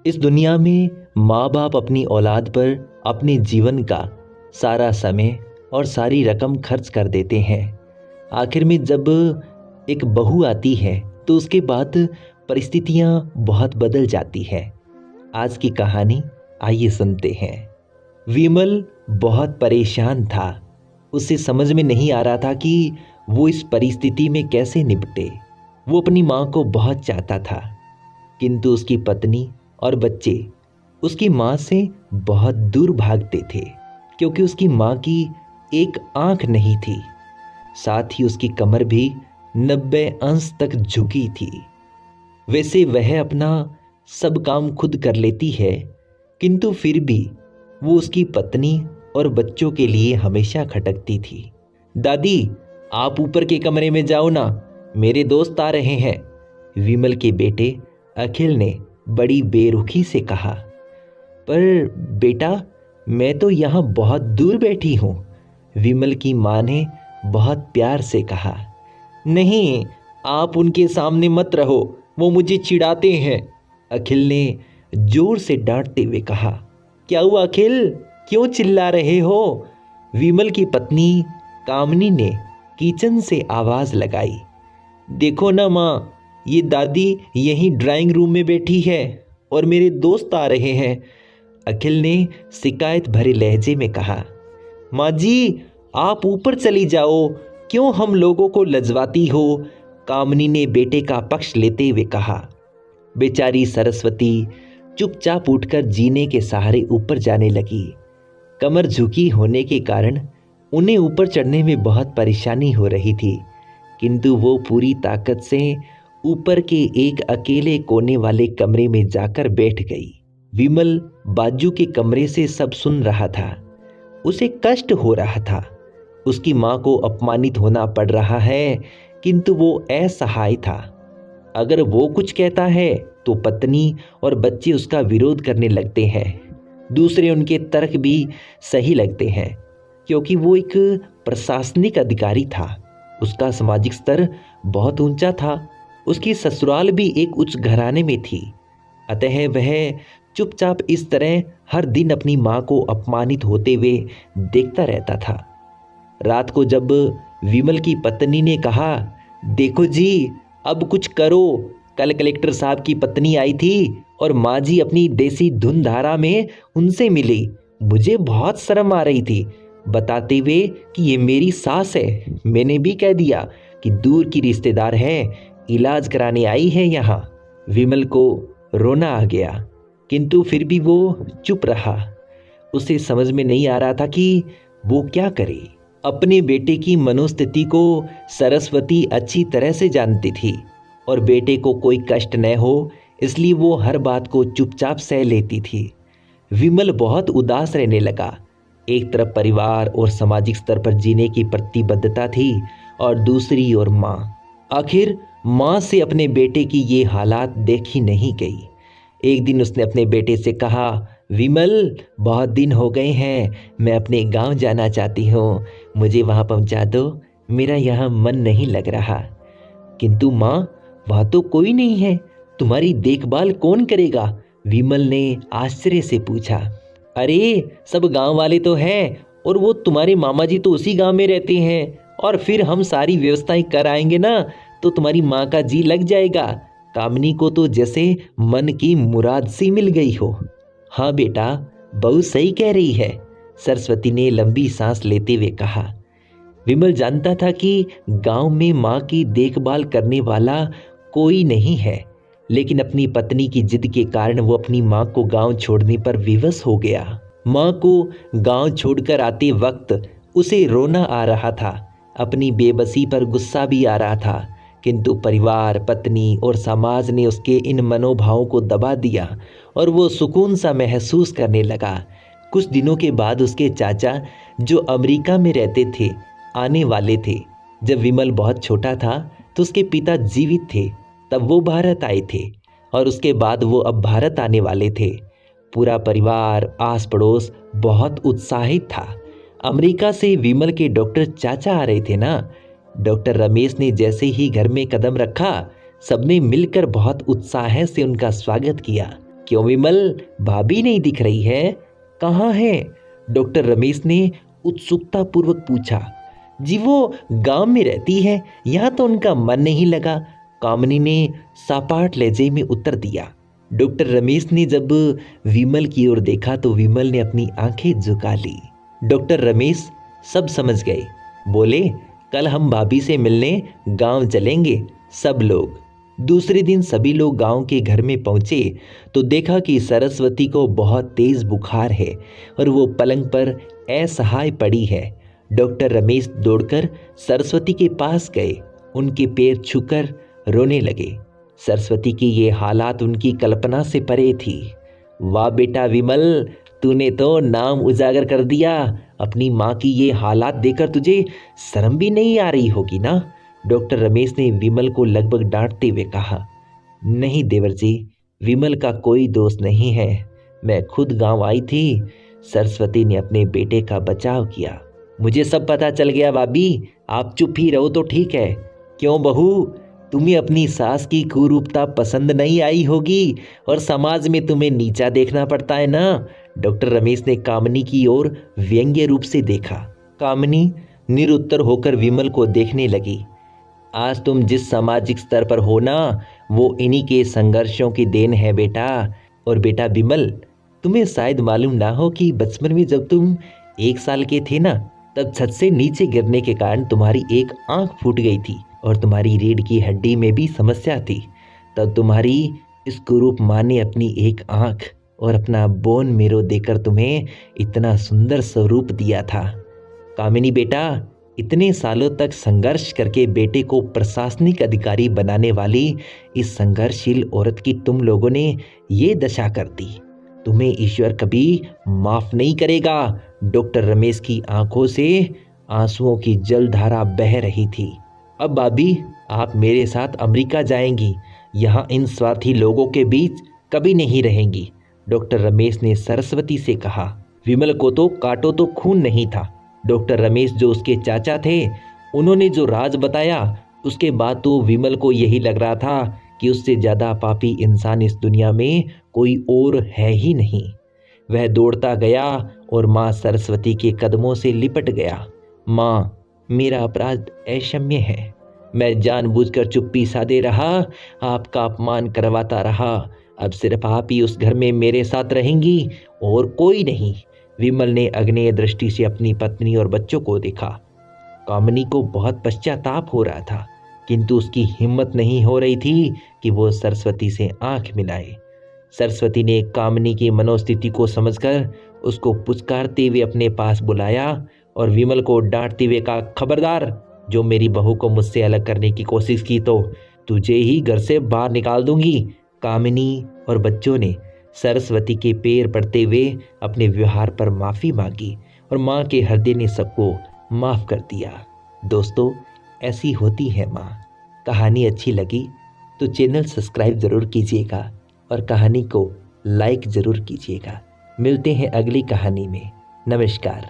इस दुनिया में माँ बाप अपनी औलाद पर अपने जीवन का सारा समय और सारी रकम खर्च कर देते हैं। आखिर में जब एक बहू आती है तो उसके बाद परिस्थितियाँ बहुत बदल जाती हैं। आज की कहानी आइए सुनते हैं। विमल बहुत परेशान था। उसे समझ में नहीं आ रहा था कि वो इस परिस्थिति में कैसे निपटे। वो अपनी माँ को बहुत चाहता था, किंतु उसकी पत्नी और बच्चे उसकी माँ से बहुत दूर भागते थे, क्योंकि उसकी माँ की एक आंख नहीं थी। साथ ही उसकी कमर भी 90 अंश तक झुकी थी। वैसे वह अपना सब काम खुद कर लेती है, किंतु फिर भी वो उसकी पत्नी और बच्चों के लिए हमेशा खटकती थी। दादी, आप ऊपर के कमरे में जाओ ना, मेरे दोस्त आ रहे हैं, विमल के बेटे अखिल ने बड़ी बेरुखी से कहा। पर बेटा, मैं तो यहाँ बहुत दूर बैठी हूँ, विमल की माँ ने बहुत प्यार से कहा। नहीं, आप उनके सामने मत रहो, वो मुझे चिढ़ाते हैं, अखिल ने जोर से डांटते हुए कहा। क्या हुआ अखिल, क्यों चिल्ला रहे हो? विमल की पत्नी कामनी ने किचन से आवाज लगाई। देखो ना माँ, ये दादी यहीं ड्राइंग रूम में बैठी है और मेरे दोस्त आ रहे हैं, अखिल ने शिकायत भरे लहजे में कहा। माँ जी, आप ऊपर चली जाओ, क्यों हम लोगों को लजवाती हो, कामनी ने बेटे का पक्ष लेते हुए कहा। बेचारी सरस्वती चुपचाप उठकर जीने के सहारे ऊपर जाने लगी। कमर झुकी होने के कारण उन्हें ऊपर चढ़ने में बहुत परेशानी हो रही थी, किंतु वो पूरी ताकत से ऊपर के एक अकेले कोने वाले कमरे में जाकर बैठ गई। विमल बाजू के कमरे से सब सुन रहा था। उसे कष्ट हो रहा था। उसकी माँ को अपमानित होना पड़ रहा है, किंतु वो असहाय था। अगर वो कुछ कहता है तो पत्नी और बच्चे उसका विरोध करने लगते हैं। दूसरे उनके तर्क भी सही लगते हैं, क्योंकि वो एक प्रशासनिक अधिकारी था। उसका सामाजिक स्तर बहुत ऊंचा था। उसकी ससुराल भी एक उच्च घराने में थी। अतः वह चुपचाप इस तरह हर दिन अपनी माँ को अपमानित होते हुए देखता रहता था। रात को जब विमल की पत्नी ने कहा, देखो जी, अब कुछ करो, कल कलेक्टर साहब की पत्नी आई थी और माँ जी अपनी देसी धुन धारा में उनसे मिली, मुझे बहुत शर्म आ रही थी, बताते हुए कि ये मेरी सास है। मैंने भी कह दिया कि दूर की रिश्तेदार है, इलाज कराने आई है यहाँ। विमल को रोना आ गया, किंतु फिर भी वो चुप रहा। उसे समझ में नहीं आ रहा था कि वो क्या करे। अपने बेटे की मनोस्थिति को सरस्वती अच्छी तरह से जानती थी और बेटे को कोई कष्ट न हो, इसलिए वो हर बात को चुपचाप सह लेती थी। विमल बहुत उदास रहने लगा। एक तरफ परिवार और सामाजिक स्तर पर जीने की प्रतिबद्धता थी और दूसरी ओर माँ। आखिर माँ से अपने बेटे की ये हालात देखी नहीं गई। एक दिन उसने अपने बेटे से कहा, विमल, बहुत दिन हो गए हैं, मैं अपने गांव जाना चाहती हूँ, मुझे वहाँ पहुँचा दो, मेरा यहाँ मन नहीं लग रहा। किंतु माँ, वहाँ तो कोई नहीं है, तुम्हारी देखभाल कौन करेगा? विमल ने आश्चर्य से पूछा। अरे, सब गांव वाले तो हैं और वो तुम्हारे मामा जी तो उसी गांव में रहते हैं, और फिर हम सारी व्यवस्थाएं कर आएंगे ना, तो तुम्हारी माँ का जी लग जाएगा। कामनी को तो जैसे मन की मुराद सी मिल गई हो। हाँ बेटा, बहू सही कह रही है, सरस्वती ने लंबी सांस लेते हुए कहा। विमल जानता था कि गांव में माँ की देखभाल करने वाला कोई नहीं है, लेकिन अपनी पत्नी की जिद के कारण वो अपनी माँ को गांव छोड़ने पर विवश हो गया। माँ को गांव छोड़कर आते वक्त उसे रोना आ रहा था, अपनी बेबसी पर गुस्सा भी आ रहा था, किंतु परिवार, पत्नी और समाज ने उसके इन मनोभावों को दबा दिया और वो सुकून सा महसूस करने लगा। कुछ दिनों के बाद उसके चाचा, जो अमेरिका में रहते थे, आने वाले थे। जब विमल बहुत छोटा था तो उसके पिता जीवित थे, तब वो भारत आए थे और उसके बाद वो अब भारत आने वाले थे। पूरा परिवार, आस पड़ोस बहुत उत्साहित था। अमेरिका से विमल के डॉक्टर चाचा आ रहे थे ना। डॉक्टर रमेश ने जैसे ही घर में कदम रखा, सबने मिलकर बहुत उत्साह से उनका स्वागत किया। क्यों विमल, भाभी नहीं दिख रही है, कहाँ है? डॉक्टर रमेश ने उत्सुकता पूर्वक पूछा। जी वो गांव में रहती है, यहाँ तो उनका मन नहीं लगा, कामिनी ने सापाट लहजे में उत्तर दिया। डॉक्टर रमेश ने जब विमल की ओर देखा तो विमल ने अपनी आंखें झुका ली। डॉक्टर रमेश सब समझ गए, बोले कल हम भाभी से मिलने गांव चलेंगे सब लोग। दूसरे दिन सभी लोग गांव के घर में पहुंचे तो देखा कि सरस्वती को बहुत तेज बुखार है और वो पलंग पर असहाय पड़ी है। डॉक्टर रमेश दौड़कर सरस्वती के पास गए, उनके पैर छूकर रोने लगे। सरस्वती की ये हालात उनकी कल्पना से परे थी। वाह बेटा विमल, तूने तो नाम उजागर कर दिया। अपनी माँ की ये हालात देखकर तुझे शर्म भी नहीं आ रही होगी ना? डॉक्टर रमेश ने विमल को लगभग डांटते हुए कहा। नहीं देवर जी, विमल का कोई दोष नहीं है, मैं खुद गांव आई थी। सरस्वती ने अपने बेटे का बचाव किया। मुझे सब पता चल गया भाभी, आप चुप ही रहो तो ठीक है। क्यों बहू, तुम्हें अपनी सास की कुरूपता पसंद नहीं आई होगी और समाज में तुम्हें नीचा देखना पड़ता है ना? डॉक्टर रमेश ने कामिनी की ओर व्यंग्य रूप से देखा। कामिनी निरुत्तर होकर विमल को देखने लगी। आज तुम जिस सामाजिक स्तर पर हो ना, वो इन्हीं के संघर्षों की देन है बेटा। और बेटा विमल, तुम्हें शायद मालूम ना हो कि बचपन में जब तुम 1 साल के थे ना, तब छत से नीचे गिरने के कारण तुम्हारी एक आंख फूट गई थी और तुम्हारी रीढ़ की हड्डी में भी समस्या थी। तब तुम्हारी इस कुरूप माँ ने अपनी एक आंख और अपना बोन मेरो देकर तुम्हें इतना सुंदर स्वरूप दिया था। कामिनी बेटा, इतने सालों तक संघर्ष करके बेटे को प्रशासनिक अधिकारी बनाने वाली इस संघर्षशील औरत की तुम लोगों ने ये दशा कर दी। तुम्हें ईश्वर कभी माफ नहीं करेगा। डॉक्टर रमेश की आंखों से आंसुओं की जलधारा बह रही थी। अब भाभी, आप मेरे साथ अमेरिका जाएंगी, यहाँ इन स्वार्थी लोगों के बीच कभी नहीं रहेंगी। डॉक्टर रमेश ने सरस्वती से कहा। विमल को तो काटो तो खून नहीं था। डॉक्टर रमेश जो उसके चाचा थे, उन्होंने जो राज बताया, उसके बाद तो विमल को यही लग रहा था कि उससे ज़्यादा पापी इंसान इस दुनिया में कोई और है ही नहीं। वह दौड़ता गया और माँ सरस्वती के कदमों से लिपट गया। माँ, मेरा अपराध अक्षम्य है। मैं जानबूझकर चुप्पी साधे रहा, आपका अपमान करवाता रहा। अब सिर्फ आप ही उस घर में मेरे साथ रहेंगी और कोई नहीं। विमल ने अग्नेय दृष्टि से अपनी पत्नी और बच्चों को देखा। कामिनी को बहुत पश्चाताप हो रहा था, किंतु उसकी हिम्मत नहीं हो रही थी कि वो सरस्वती से आंख मिलाए। सरस्वती ने कामिनी की मनोस्थिति को समझकर उसको पुचकारते हुए अपने पास बुलाया और विमल को डांटते हुए कहा, खबरदार, जो मेरी बहू को मुझसे अलग करने की कोशिश की तो तुझे ही घर से बाहर निकाल दूंगी। कामिनी और बच्चों ने सरस्वती के पैर पड़ते हुए अपने व्यवहार पर माफ़ी मांगी और माँ के हृदय ने सबको माफ़ कर दिया। दोस्तों, ऐसी होती है माँ। कहानी अच्छी लगी तो चैनल सब्सक्राइब ज़रूर कीजिएगा और कहानी को लाइक ज़रूर कीजिएगा। मिलते हैं अगली कहानी में। नमस्कार।